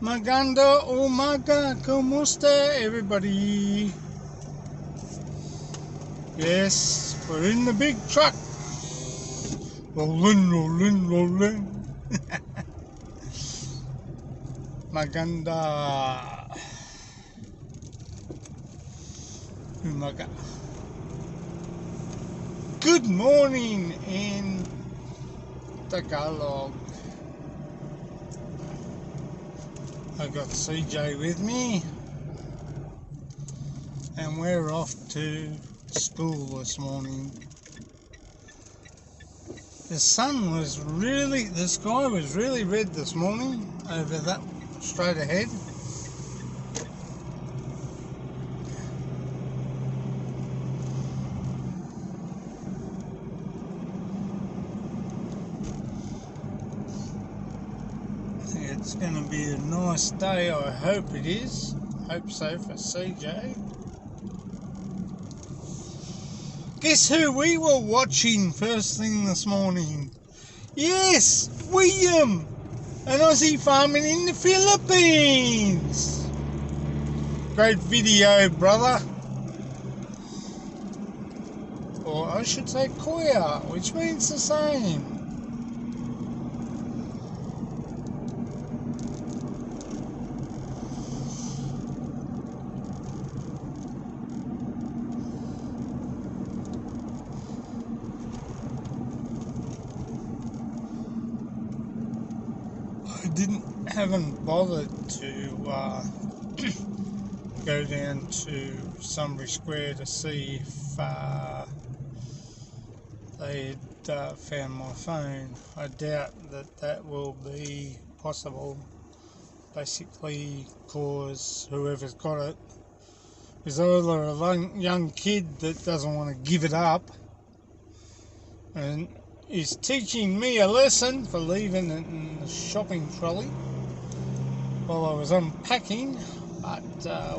Maganda umaga, kumusta everybody? Yes, we're in the big truck. Rolling, rolling, rolling. Maganda umaga. Good morning in Tagalog. I got CJ with me, and we're off to school this morning. The sky was really red this morning over that straight ahead. It's going to be a nice day, I hope it is. Hope so for CJ. Guess who we were watching first thing this morning? Yes, William, an Aussie farming in the Philippines. Great video, brother. Or I should say Kuya, which means the same. Haven't bothered to go down to Sunbury Square to see if they'd found my phone. I doubt that will be possible, basically because whoever's got it is either a young kid that doesn't want to give it up and is teaching me a lesson for leaving it in the shopping trolley while I was unpacking, but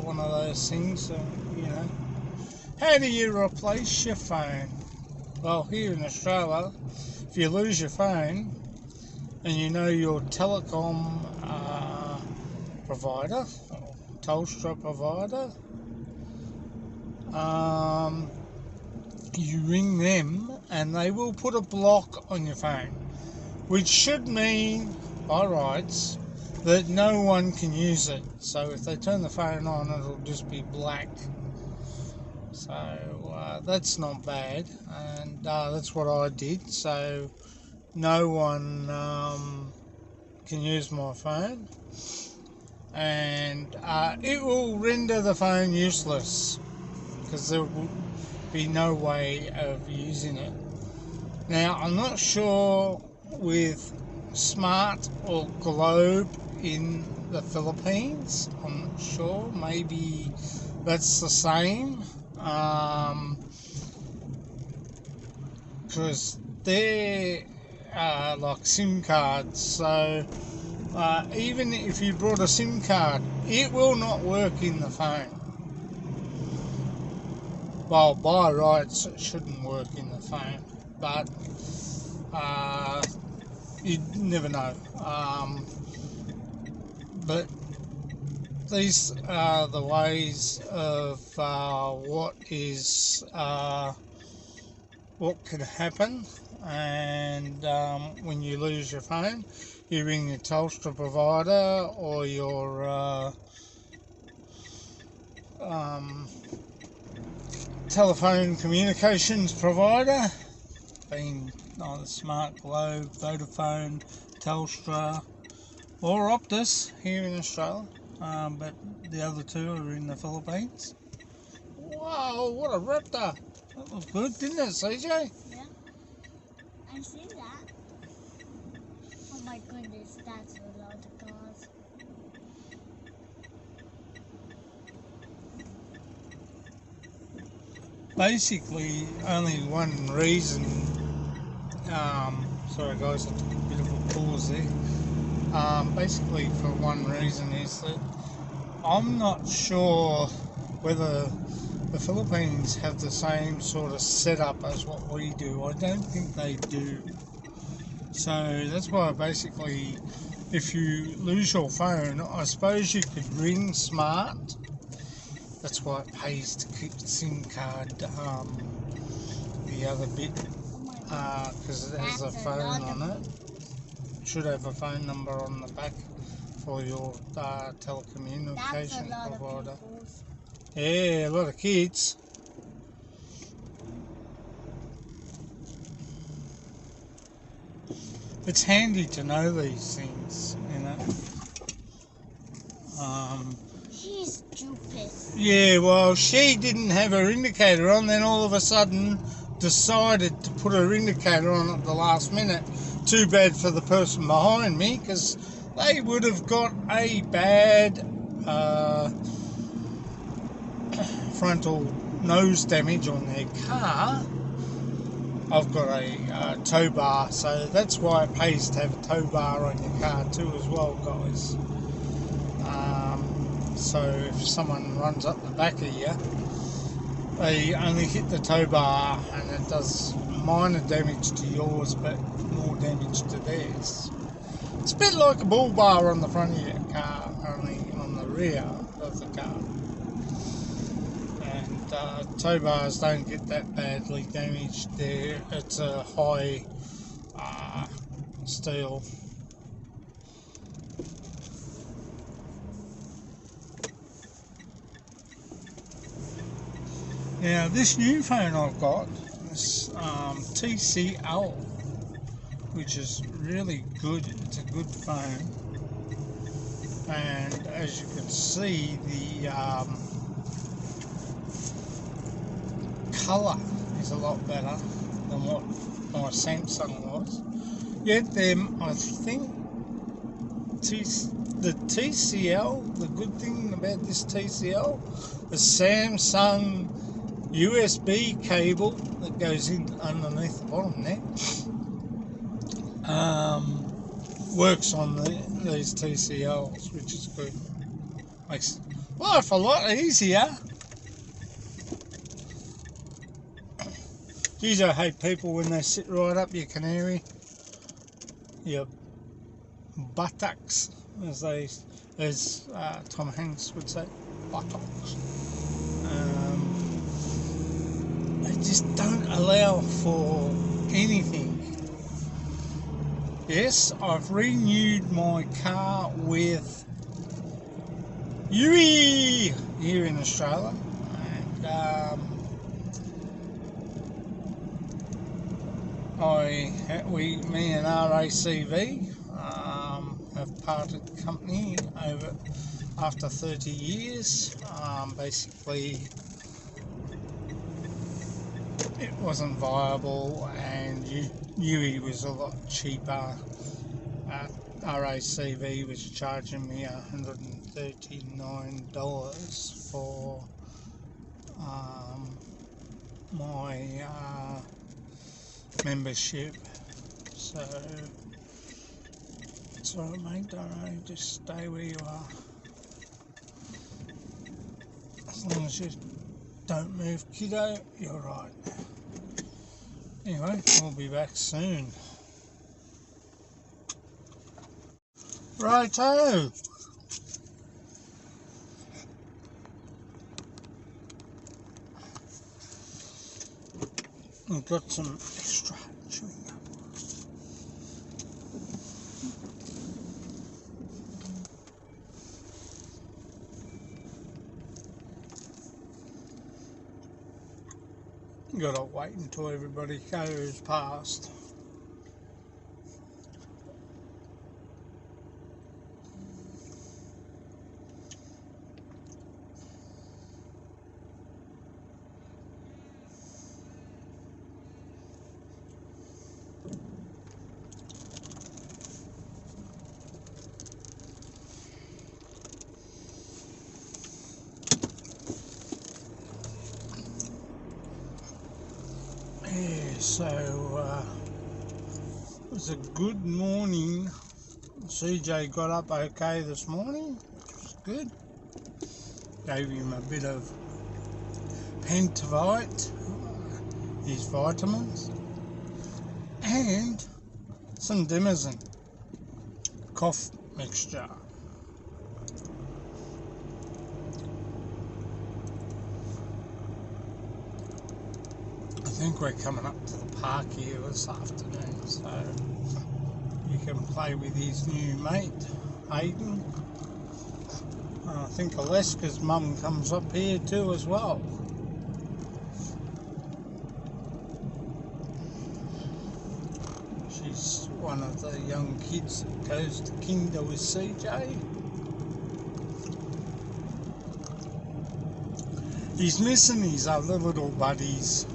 one of those things, you know. How do you replace your phone? Well, here in Australia, if you lose your phone and you know your telecom provider, or Telstra provider, you ring them and they will put a block on your phone, which should mean, by rights, that no one can use it. So if they turn the phone on, it'll just be black. So that's not bad, and that's what I did. So no one can use my phone, and it will render the phone useless because there will be no way of using it. Now, I'm not sure with Smart or Globe in the Philippines. I'm not sure. Maybe that's the same. Because they're like SIM cards. So even if you brought a SIM card, it will not work in the phone. Well, by rights, it shouldn't work in the phone, but you never know. But these are the ways of what can happen, and when you lose your phone, you ring your Telstra provider or your telephone communications provider, being either Smart, Globe, Vodafone, Telstra, or Optus here in Australia, but the other two are in the Philippines. Wow, what a raptor! That was good, didn't it, CJ? Yeah, I see that. Oh my goodness, that's a lot of cars. Basically, only one reason, sorry guys, I took a bit of a pause there. Basically for one reason is that I'm not sure whether the Philippines have the same sort of setup as what we do. I don't think they do. So that's why basically if you lose your phone, I suppose you could ring smart. That's why it pays to keep the SIM card the other bit, because it has a phone on it. It should have a phone number on the back for your telecommunication provider. Yeah, a lot of kids. It's handy to know these things, you know. She's stupid. Yeah, well, she didn't have her indicator on, then all of a sudden decided to put her indicator on at the last minute. Too bad for the person behind me, because they would have got a bad frontal nose damage on their car. I've got a tow bar, so that's why it pays to have a tow bar on your car too as well, guys. So if someone runs up the back of you, they only hit the tow bar and it does minor damage to yours but more damage to theirs. It's a bit like a bull bar on the front of your car, only on the rear of the car. And tow bars don't get that badly damaged there. It's a high steel. Now this new phone I've got, this TCL, which is really good. It's a good phone, and as you can see, the colour is a lot better than what my Samsung was. Yet them, I think, the TCL, the good thing about this TCL, the Samsung USB cable that goes in underneath the bottom there, works on these TCLs, which is good. Makes life a lot easier. Geez, I hate people when they sit right up your canary, your buttocks, as Tom Hanks would say, buttocks. They just don't allow for anything. Yes, I've renewed my car with Yui here in Australia, and me and RACV have parted company after 30 years. Basically, it wasn't viable, and Yui was a lot cheaper. RACV was charging me $139 for my membership. So it's alright, mate, don't worry, just stay where you are. As long as you don't move, kiddo, you're right. Anyway, we'll be back soon. Righto! I've got some extra chewing gum. Gotta wait until everybody goes past. So it was a good morning. CJ got up okay this morning, which was good. Gave him a bit of Pentavite, his vitamins, and some Dimazin, cough mixture. I think we're coming up to the park here this afternoon, so you can play with his new mate, Hayden. I think Alaska's mum comes up here too as well. She's one of the young kids that goes to kinder with CJ. He's missing his other little buddies,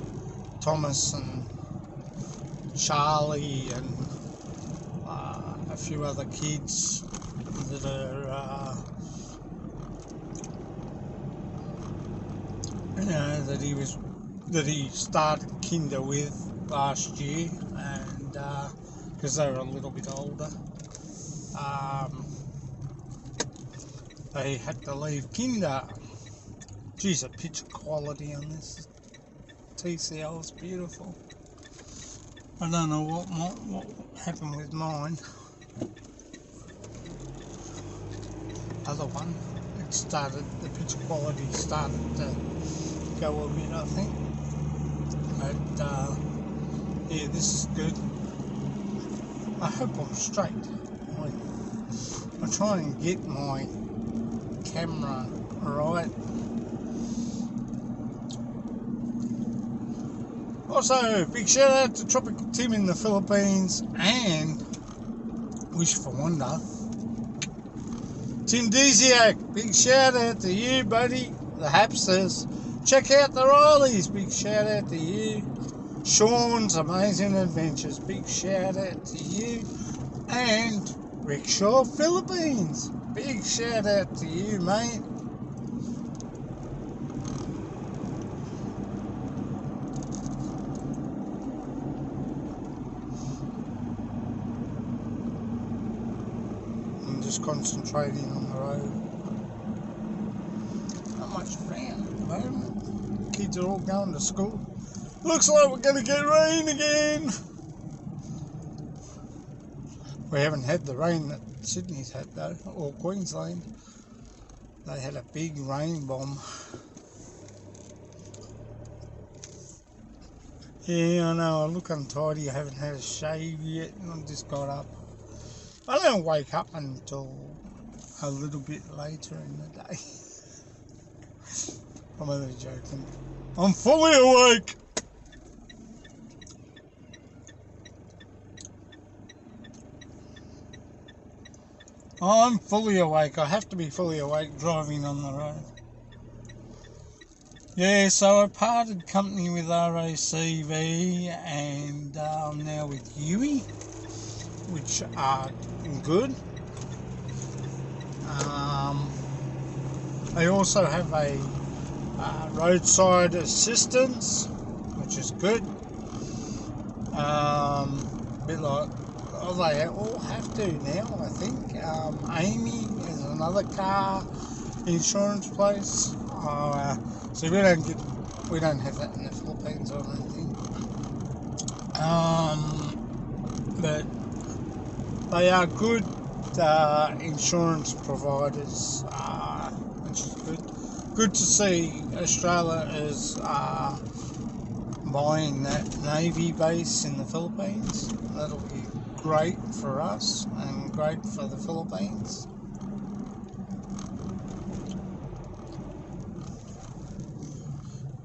Thomas and Charlie and a few other kids that are, that he started kinder with last year, and because they were a little bit older, they had to leave kinder. Geez, the picture quality on this TCL is beautiful. I don't know what happened with mine. Other one, the picture quality started to go a bit, I think. But yeah, this is good. I hope I'm straight. I try and get my camera right. Also, big shout out to Tropical Tim in the Philippines and Wish for Wonder. Tim Deziak, big shout out to you, buddy. The Hapsters. Check out the Rileys, big shout out to you. Sean's Amazing Adventures, big shout out to you. And Rickshaw Philippines, big shout out to you, mate. Just concentrating on the road. Not much around at the moment. Kids are all going to school. Looks like we're going to get rain again. We haven't had the rain that Sydney's had though, or Queensland. They had a big rain bomb. Yeah, I know, I look untidy. I haven't had a shave yet and I've just got up. I don't wake up until a little bit later in the day. I'm only joking. I'm fully awake. I'm fully awake. I have to be fully awake driving on the road. Yeah, so I parted company with RACV and I'm now with Yui, which are good. They also have a roadside assistance, which is good. A bit like, they all have to now, I think. Amy is another car insurance place. So we don't have that in the Philippines or anything. But they are good insurance providers, which is good. Good to see Australia is buying that Navy base in the Philippines. That'll be great for us and great for the Philippines.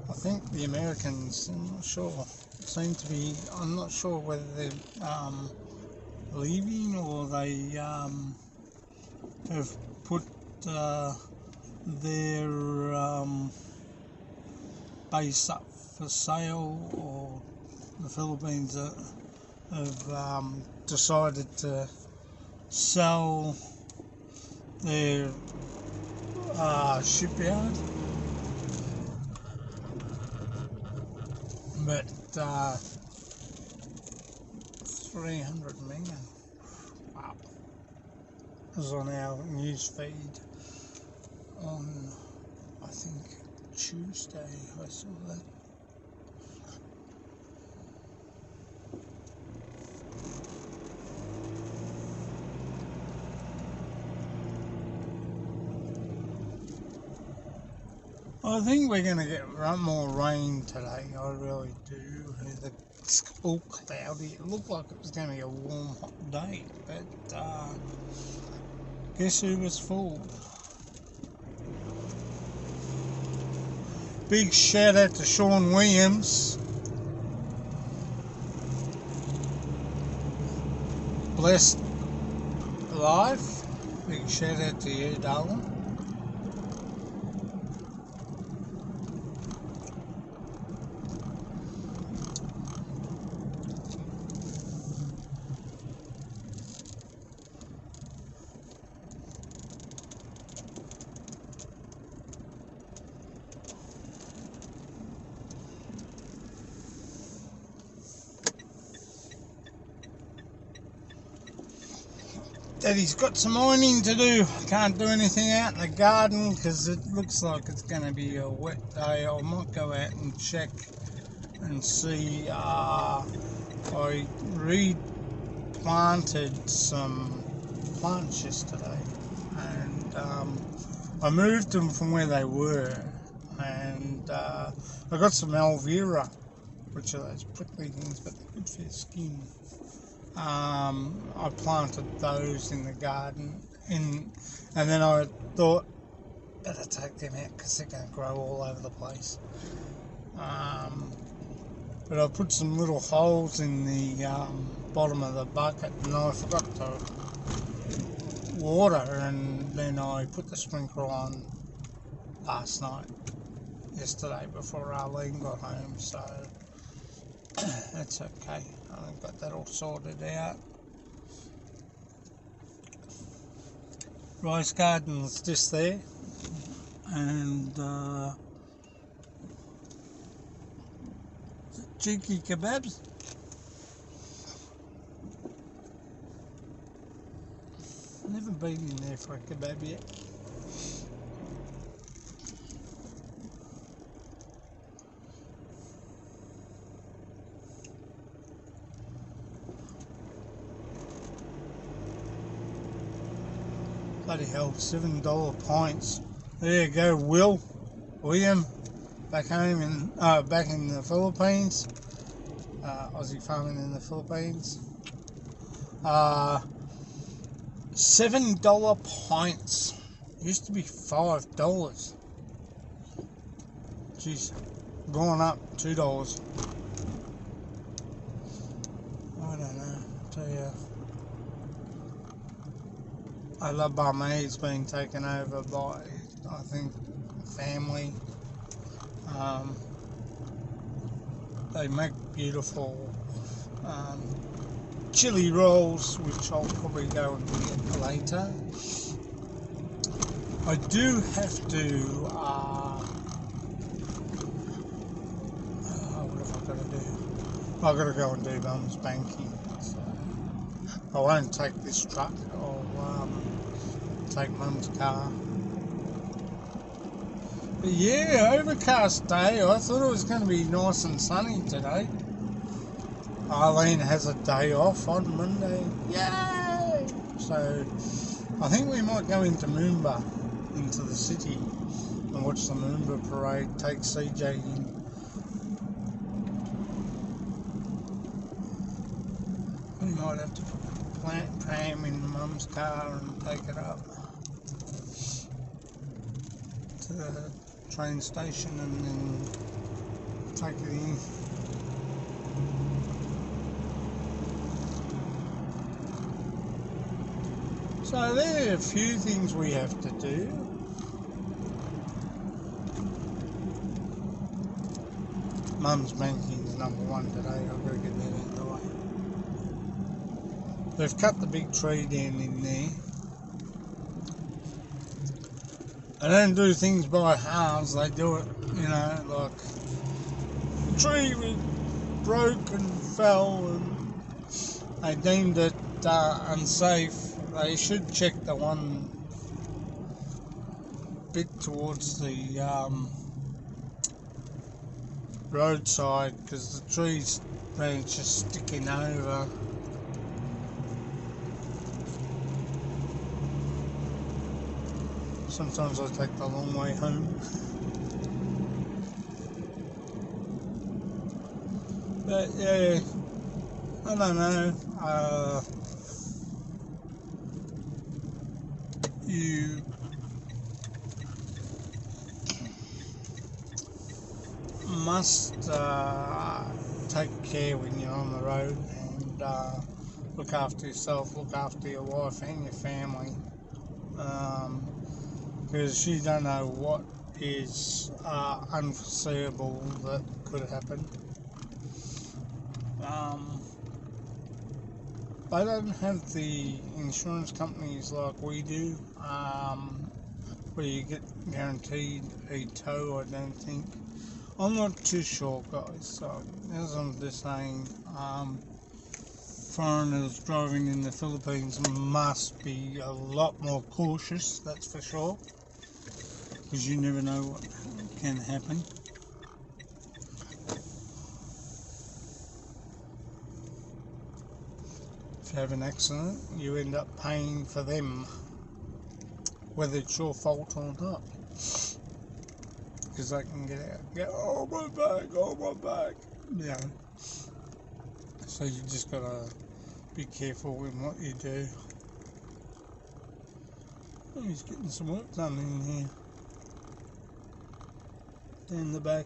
I think the Americans, I'm not sure, seem to be, I'm not sure whether they're leaving or they have put their base up for sale, or the Philippines have decided to sell their shipyard. But 300 million. Wow. It was on our news feed on, I think, Tuesday. I saw that. I think we're going to get more rain today, I really do. It's all cloudy. It looked like it was going to be a warm, hot day, but guess who was fooled? Big shout out to Sean Williams. Blessed life. Big shout out to you, darling. Daddy's got some ironing to do. Can't do anything out in the garden because it looks like it's going to be a wet day. I might go out and check and see. I replanted some plants yesterday, and I moved them from where they were, and I got some aloe vera, which are those prickly things, but they're good for your skin. I planted those in the garden, and then I thought, better take them out because they're going to grow all over the place. But I put some little holes in the bottom of the bucket, and I forgot to water, and then I put the sprinkler on yesterday before Arlene got home, so that's okay. I've got that all sorted out. Rice garden's just there, and cheeky kebabs. I've never been in there for a kebab yet. Bloody hell, $7 pints. There you go, William, back home back in the Philippines. Aussie farming in the Philippines. $7 pints. Used to be $5. Jeez, gone up $2. I don't know. Tell you. I love Barmaid's being taken over by, I think, family. They make beautiful chili rolls, which I'll probably go and get later. I do have to, what have I got to do? I've got to go and do Mum's banking. So I won't take this truck. I'll take Mum's car. But yeah, overcast day. I thought it was going to be nice and sunny today. Arlene has a day off on Monday. Yay! So I think we might go into Moomba, into the city, and watch the Moomba parade, take CJ in. We might have to put the pram in Mum's car and take it up to the train station and then take it in. So there are a few things we have to do. Mum's banking is number one today. I've got to get that out of the way. They've cut the big tree down in there. They don't do things by halves. They do it, you know, like the tree broke and fell and they deemed it unsafe. They should check the one bit towards the roadside because the tree's just sticking over. Sometimes I take the long way home. But yeah, I don't know. You must take care when you're on the road and look after yourself, look after your wife and your family, because you don't know what is unforeseeable that could happen. They don't have the insurance companies like we do, where you get guaranteed a tow, I don't think. I'm not too sure, guys, so as I'm just saying, foreigners driving in the Philippines must be a lot more cautious, that's for sure, because you never know what can happen. If you have an accident, you end up paying for them, whether it's your fault or not, because they can get out and go, oh my back, you know. So you just gotta be careful in what you do. Oh, he's getting some work done in here, in the back.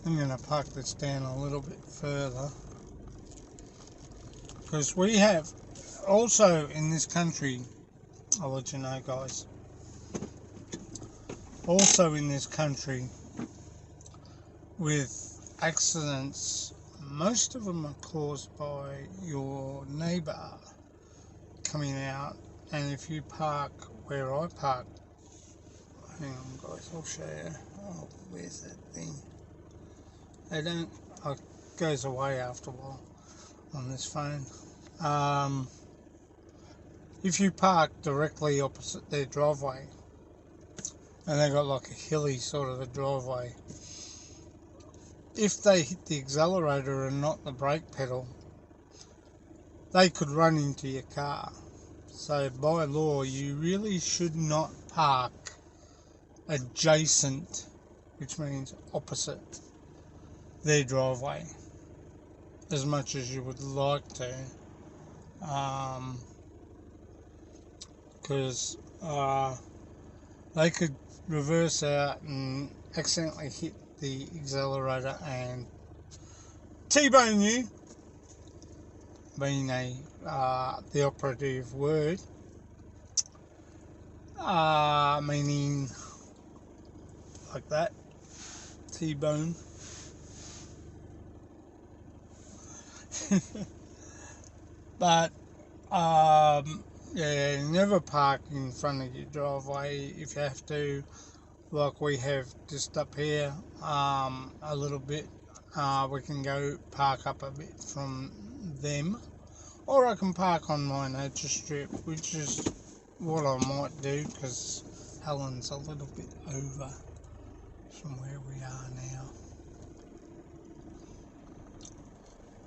I'm going to park this down a little bit further, because we have also in this country, I'll let you know, guys, also in this country with accidents, most of them are caused by your neighbour coming out. And if you park where I park, hang on guys, I'll show you. Oh, where's that thing? They don't, it goes away after a while on this phone. If you park directly opposite their driveway, and they got like a hilly sort of a driveway, if they hit the accelerator and not the brake pedal, they could run into your car. So by law, you really should not park adjacent, which means opposite their driveway, as much as you would like to, because they could reverse out and accidentally hit the accelerator and T-bone you, being the operative word, meaning like that, T-bone. But yeah, never park in front of your driveway if you have to, like we have just up here, a little bit. We can go park up a bit from them, or I can park on my nature strip, which is what I might do, because Helen's a little bit over from where we are now.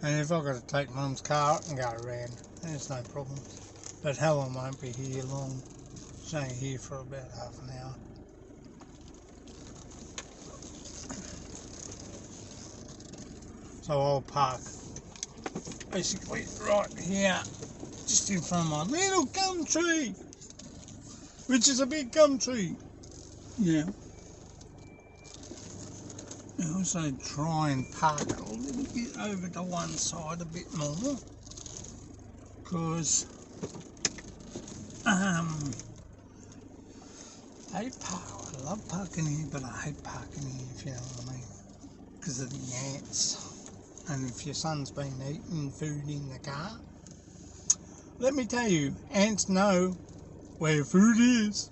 And if I've got to take Mum's car, I can go around, there's no problem. But Helen won't be here long, she's only here for about half an hour. So I'll park basically right here, just in front of my little gum tree, which is a big gum tree. Yeah. I also try and park a little bit over to one side a bit more, because I love parking here, but I hate parking here, if you know what I mean, because of the ants. And if your son's been eating food in the car, let me tell you, ants know where food is.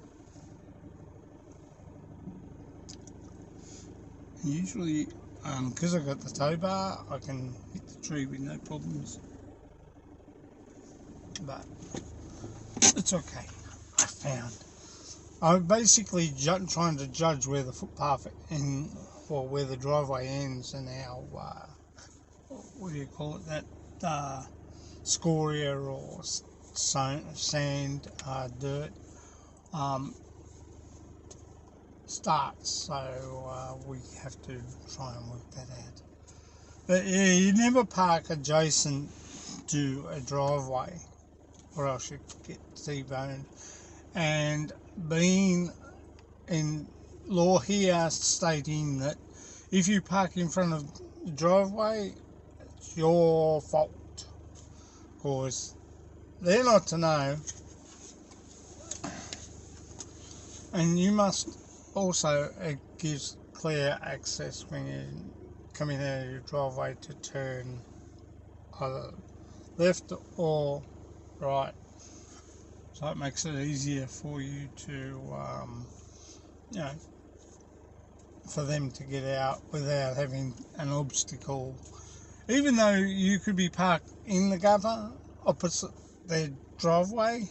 Usually, because I've got the tow bar, I can hit the tree with no problems. But it's okay, I found. I'm basically trying to judge where the footpath or where the driveway ends, and how, what do you call it, that scoria or sand, dirt, starts, so we have to try and work that out. But yeah, you never park adjacent to a driveway or else you get T-boned. And being in law here stating that if you park in front of the driveway, it's your fault, because they're not to know. And you must also, it gives clear access when you're coming out of your driveway to turn either left or right. So it makes it easier for you to, you know, for them to get out without having an obstacle. Even though you could be parked in the gutter opposite their driveway,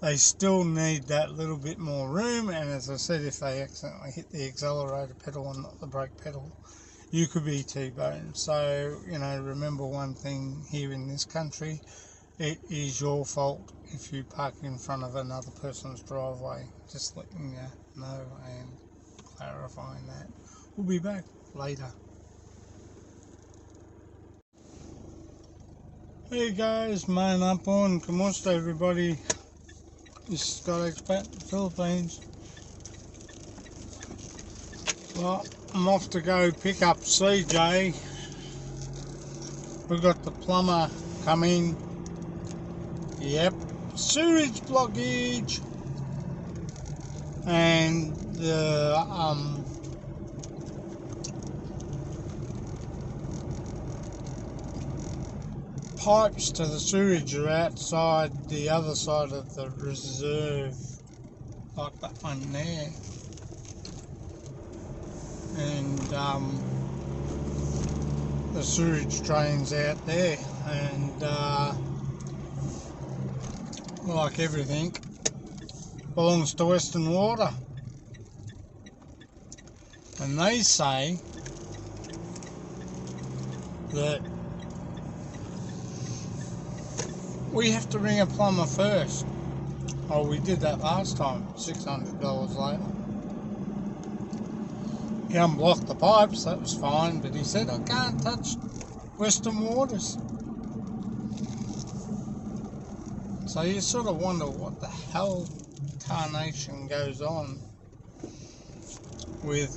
they still need that little bit more room. And as I said, if they accidentally hit the accelerator pedal and not the brake pedal, you could be T-boned. So, you know, remember one thing here in this country, it is your fault if you park in front of another person's driveway. Just letting you know and clarifying that. We'll be back later. Hey guys, man up on Kamusta everybody. This is Scott Expat, Philippines. Well, I'm off to go pick up CJ. We've got the plumber coming. Yep, sewage blockage. And the pipes to the sewage are outside the other side of the reserve, like that one there. And the sewage drains out there, and like everything, belongs to Western Water. And they say that we have to ring a plumber first. Oh, we did that last time, $600 later. He unblocked the pipes, that was fine, but he said, I can't touch Western Waters. So you sort of wonder what the hell carnation goes on with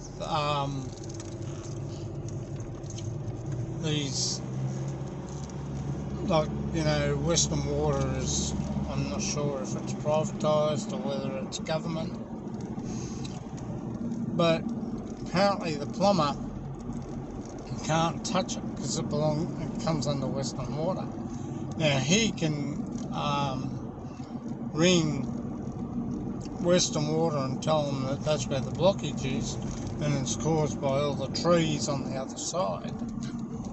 these, like, you know, Western Water is, I'm not sure if it's privatised or whether it's government, but apparently the plumber can't touch it because it comes under Western Water. Now he can ring Western Water and tell them that that's where the blockage is, and it's caused by all the trees on the other side.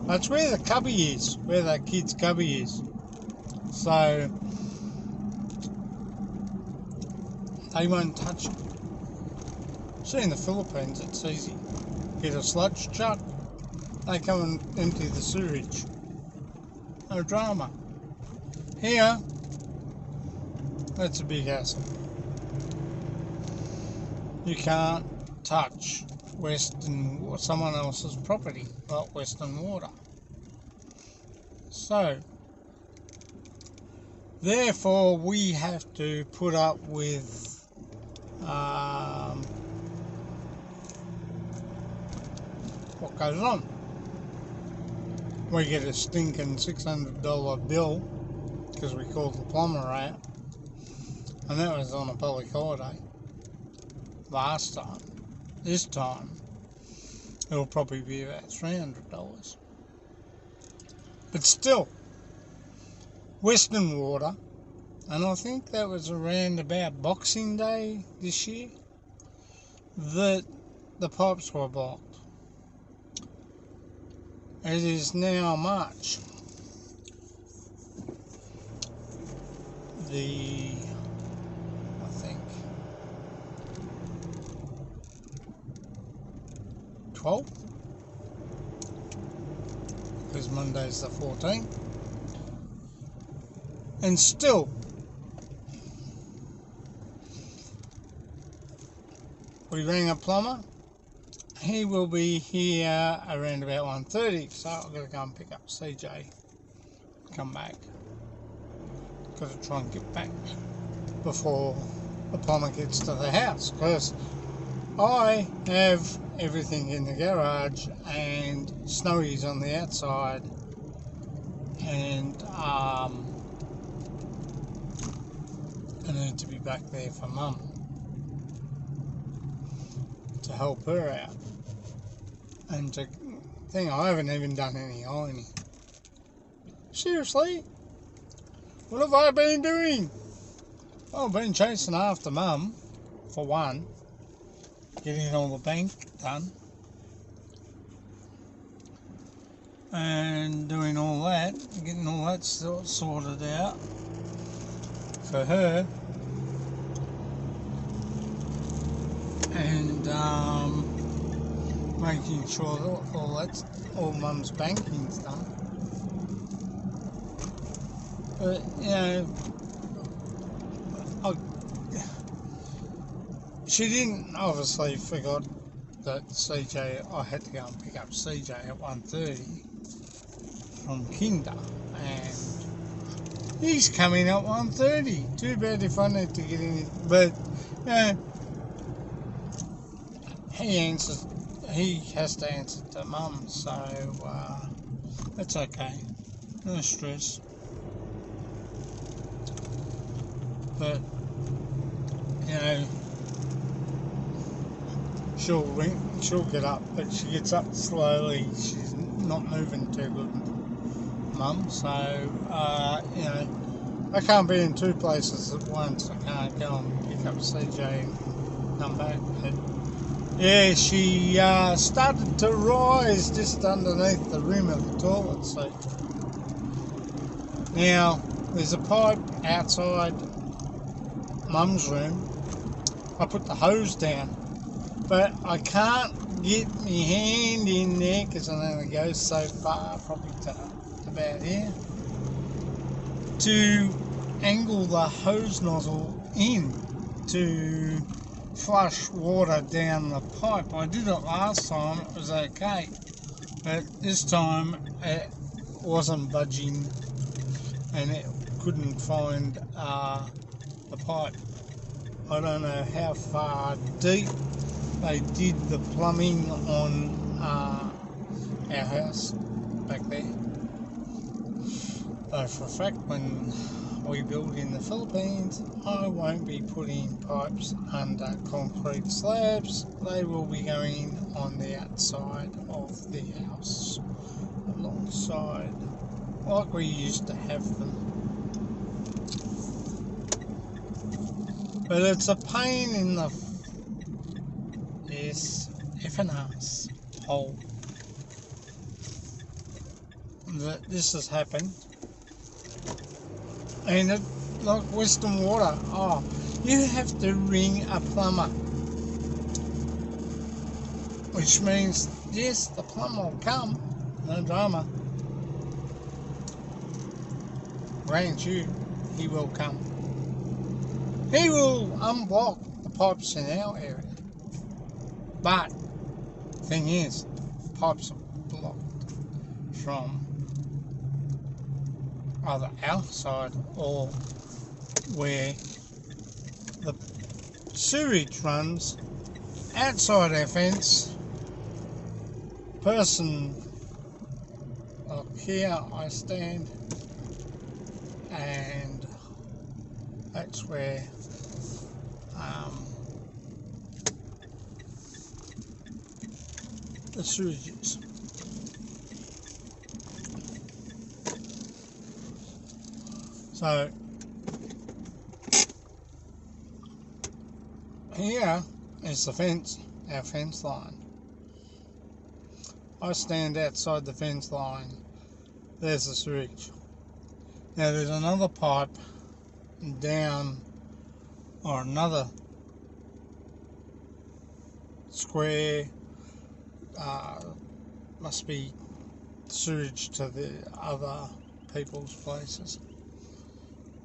That's where the cubby is, where that kid's cubby is. So they won't touch it. See, in the Philippines it's easy. Get a sludge truck, they come and empty the sewage. No drama. Here, that's a big hassle. You can't touch someone else's property, like Western Water. So, therefore, we have to put up with what goes on. We get a stinking $600 bill because we called the plumber out, and that was on a public holiday last time. This time it'll probably be about $300, but still, Western Water, and I think that was around about Boxing Day this year that the pipes were blocked. It is now March. I think 12th, because Monday's the 14th, and still we rang a plumber. He will be here around about 1:30, so I've got to go and pick up CJ, come back. Got to try and get back before the plumber gets to the house, because I have everything in the garage and Snowy's on the outside, and I need to be back there for Mum to help her out. And to think, I haven't even done any ironing. Seriously? What have I been doing? Well, I've been chasing after Mum, for one, getting all the bank done, and doing all that, getting all that sorted out for her, and making sure that all Mum's banking's done. But, you know, she didn't obviously forgot that CJ, I had to go and pick up CJ at 1:30 from Kinder, and he's coming at 1:30. Too bad if I need to get in, but, you know, he has to answer to Mum, so that's okay, no stress. But, you know, she'll get up, but she gets up slowly. She's not moving too good, Mum, so you know, I can't be in two places at once. I can't go and pick up CJ and come back. But yeah, she started to rise just underneath the rim of the toilet seat. Now, there's a pipe outside Mum's room. I put the hose down, but I can't get my hand in there because it only goes so far, probably to about here, to angle the hose nozzle in to flush water down the pipe. I did it last time, it was okay, but this time it wasn't budging and it couldn't find the pipe. I don't know how far deep they did the plumbing on our house back there. But for a fact, when we build in the Philippines, I won't be putting pipes under concrete slabs. They will be going on the outside of the house, alongside, like we used to have them. But it's a pain in the effing ass hole that this has happened. And it, like Western Water, oh, you have to ring a plumber, which means yes, the plumber will come, no drama. Grant you, he will come. He will unblock the pipes in our area. But the thing is, pipes are blocked from either our side or where the sewage runs outside our fence. Person up here, I stand, and that's where the sewage is. So here is the fence, our fence line. I stand outside the fence line. There's the sewage. Now there's another pipe down, or another square, must be sewage to the other people's places,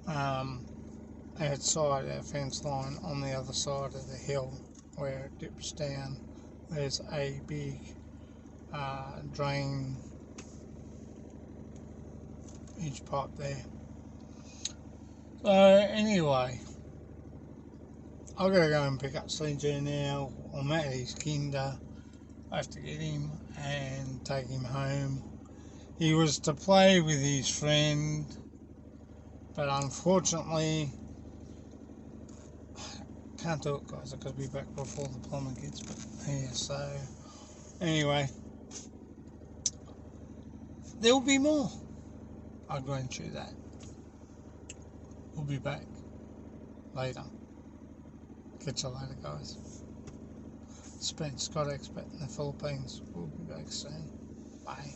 outside our fence line on the other side of the hill. where it dips down, there's a big drain each pipe there. So anyway, I've got to go and pick up CJ now. I'm at his kinder. I have to get him and take him home. He was to play with his friend, but unfortunately can't do it, guys. I've got to be back before the plumber gets here. So anyway, there will be more. I'll grant you that. We'll be back later. Catch you later, guys. Scott expat in the Philippines. We'll be back soon. Bye.